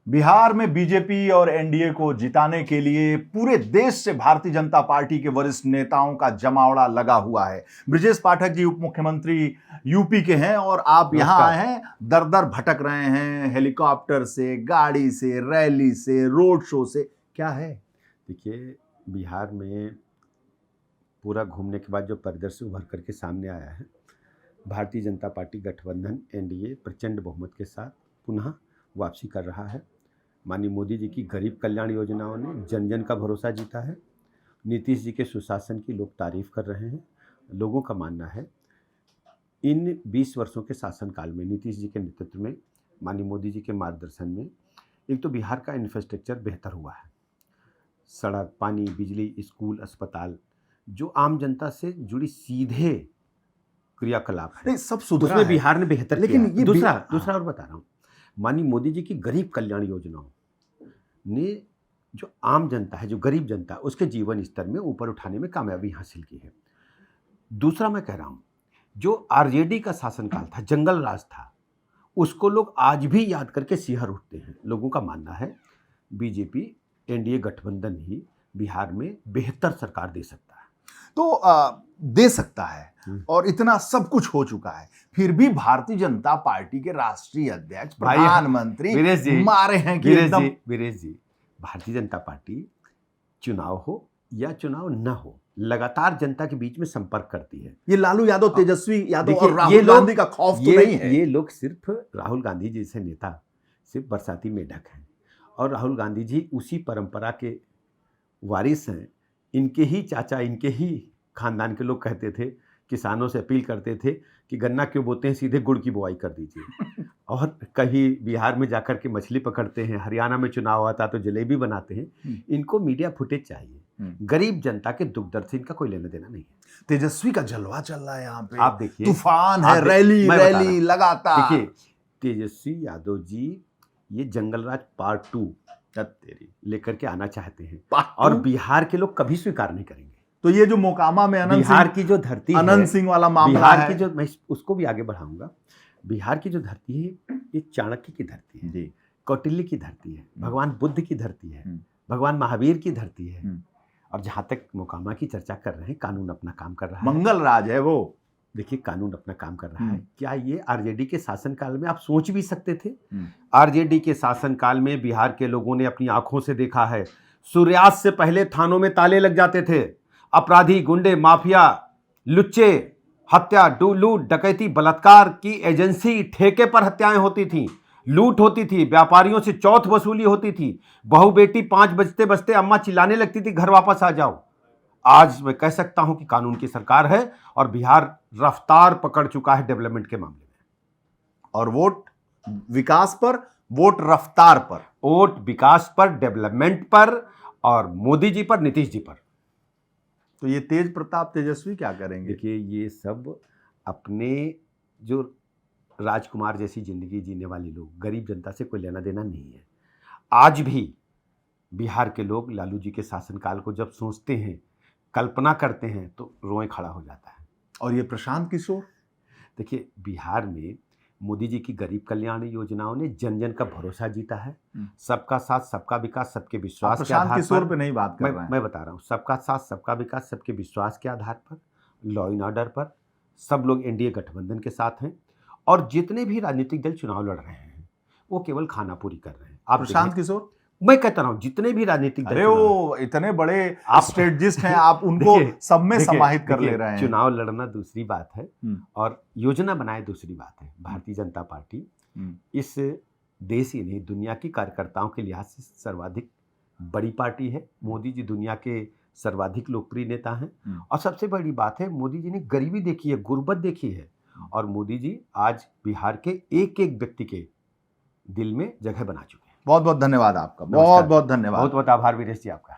बिहार में बीजेपी और एनडीए को जिताने के लिए पूरे देश से भारतीय जनता पार्टी के वरिष्ठ नेताओं का जमावड़ा लगा हुआ है। ब्रजेश पाठक जी उप मुख्यमंत्री यूपी के हैं और आप यहाँ आए हैं, दर दर भटक रहे हैं, हेलीकॉप्टर से, गाड़ी से, रैली से, रोड शो से। क्या है? देखिए, बिहार में पूरा घूमने के बाद जो परिदृश्य उभर करके सामने आया है, भारतीय जनता पार्टी गठबंधन एनडीए प्रचंड बहुमत के साथ पुनः वापसी कर रहा है। माननीय मोदी जी की गरीब कल्याण योजनाओं ने जन जन का भरोसा जीता है। नीतीश जी के सुशासन की लोग तारीफ कर रहे हैं। लोगों का मानना है इन 20 वर्षों के शासनकाल में नीतीश जी के नेतृत्व में, माननीय मोदी जी के मार्गदर्शन में, एक तो बिहार का इंफ्रास्ट्रक्चर बेहतर हुआ है। सड़क, पानी, बिजली, स्कूल, अस्पताल, जो आम जनता से जुड़ी सीधे क्रियाकलाप है, सब सुधरा उसमें है। बिहार ने बेहतर लेकिन किया। ये दूसरा और बता रहा हूँ, माननीय मोदी जी की गरीब कल्याण योजनाओं ने जो आम जनता है, जो गरीब जनता है, उसके जीवन स्तर में ऊपर उठाने में कामयाबी हासिल की है। दूसरा मैं कह रहा हूँ, जो आरजेडी का शासनकाल था, जंगल राज था, उसको लोग आज भी याद करके सिहर उठते हैं। लोगों का मानना है बीजेपी एनडीए गठबंधन ही बिहार में बेहतर सरकार दे सकता है। तो दे सकता है और इतना सब कुछ हो चुका है, फिर भी भारतीय जनता पार्टी के राष्ट्रीय अध्यक्ष, प्रधानमंत्री मारे हैं कि एकदम। वीरेश जी, भारतीय जनता पार्टी चुनाव हो या चुनाव न हो, लगातार जनता के बीच में संपर्क करती है। ये लालू यादव, तेजस्वी यादव और राहुल गांधी का खौफ तो नहीं है। ये लोग सिर्फ राहुल गांधी जैसे नेता सिर्फ बरसाती मेढक हैं और राहुल गांधी जी उसी परंपरा के वारिस हैं। इनके ही चाचा, इनके ही खानदान के लोग कहते थे, किसानों से अपील करते थे कि गन्ना क्यों बोते हैं, सीधे गुड़ की बुआई कर दीजिए। और कहीं बिहार में जाकर के मछली पकड़ते हैं, हरियाणा में चुनाव आता तो जलेबी बनाते हैं। इनको मीडिया फुटेज चाहिए। गरीब जनता के दुख दर्द से इनका कोई लेना देना नहीं है। तेजस्वी का जलवा चल रहा है यहाँ पे, आप देखिए, तूफान है, रैली लगातार। देखिए, तेजस्वी यादव जी ये जंगल राज पार्ट 2 लेकर के आना चाहते हैं और बिहार के लोग कभी स्वीकार नहीं करेंगे। तो ये जो मोकामा में बिहार की जो धरती है, अनंत सिंह वाला मामला बिहार है, की जो, मैं उसको भी आगे बढ़ाऊंगा। बिहार की जो धरती है ये चाणक्य की धरती है, कौटिल्य की धरती है, भगवान बुद्ध की धरती है, भगवान महावीर की धरती है। और जहां तक मोकामा की चर्चा कर रहे हैं, कानून अपना काम कर रहा है, मंगल राज है वो। देखिए, कानून अपना काम कर रहा है। क्या ये आरजेडी के शासनकाल में आप सोच भी सकते थे? आरजेडी के शासनकाल में बिहार के लोगों ने अपनी आंखों से देखा है, सूर्यास्त से पहले थानों में ताले लग जाते थे। अपराधी, गुंडे, माफिया, लुच्चे, हत्या, लूट, डकैती, बलात्कार की एजेंसी, ठेके पर हत्याएं होती थी, लूट होती थी, व्यापारियों से चौथ वसूली होती थी, बहू बेटी 5 बजते बजते अम्मा चिल्लाने लगती थी, घर वापस आ जाओ। आज मैं कह सकता हूं कि कानून की सरकार है और बिहार रफ्तार पकड़ चुका है डेवलपमेंट के मामले में। और वोट विकास पर, वोट रफ्तार पर, वोट विकास पर, डेवलपमेंट पर और मोदी जी पर, नीतीश जी पर। तो ये तेज प्रताप तेजस्वी क्या करेंगे? देखिए, ये सब अपने जो राजकुमार जैसी जिंदगी जीने वाले लोग, गरीब जनता से कोई लेना देना नहीं है। आज भी बिहार के लोग लालू जी के शासनकाल को जब सोचते हैं, कल्पना करते हैं, तो रोए खड़ा हो जाता है। और ये प्रशांत किशोर, देखिए, बिहार में मोदी जी की गरीब कल्याण योजनाओं ने जन जन का भरोसा जीता है। सबका साथ, सबका विकास, सबके विश्वास के आधार किशोर पे नहीं बात कर रहे हैं। मैं बता रहा हूँ, सबका साथ, सबका विकास, सबके विश्वास के आधार पर, लॉ एंड ऑर्डर पर सब लोग एनडीए गठबंधन के साथ हैं। और जितने भी राजनीतिक दल चुनाव लड़ रहे हैं वो केवल खाना पूरी कर रहे हैं। आप प्रशांत किशोर, मैं कहता रहा हूँ, जितने भी राजनीतिक दल, अरे वो इतने बड़े स्ट्रेटजिस्ट हैं, आप उनको सब में समाहित कर ले रहे हैं। चुनाव लड़ना दूसरी बात है और योजना बनाए दूसरी बात है। भारतीय जनता पार्टी इस देश ही नहीं, दुनिया की कार्यकर्ताओं के लिहाज से सर्वाधिक बड़ी पार्टी है। मोदी जी दुनिया के सर्वाधिक लोकप्रिय नेता हैं और सबसे बड़ी बात है, मोदी जी ने गरीबी देखी है, गुर्बत देखी है और मोदी जी आज बिहार के एक एक व्यक्ति के दिल में जगह बना चुके हैं। बहुत बहुत धन्यवाद आपका, बहुत बहुत धन्यवाद। बहुत बहुत आभार वीरेश जी आपका।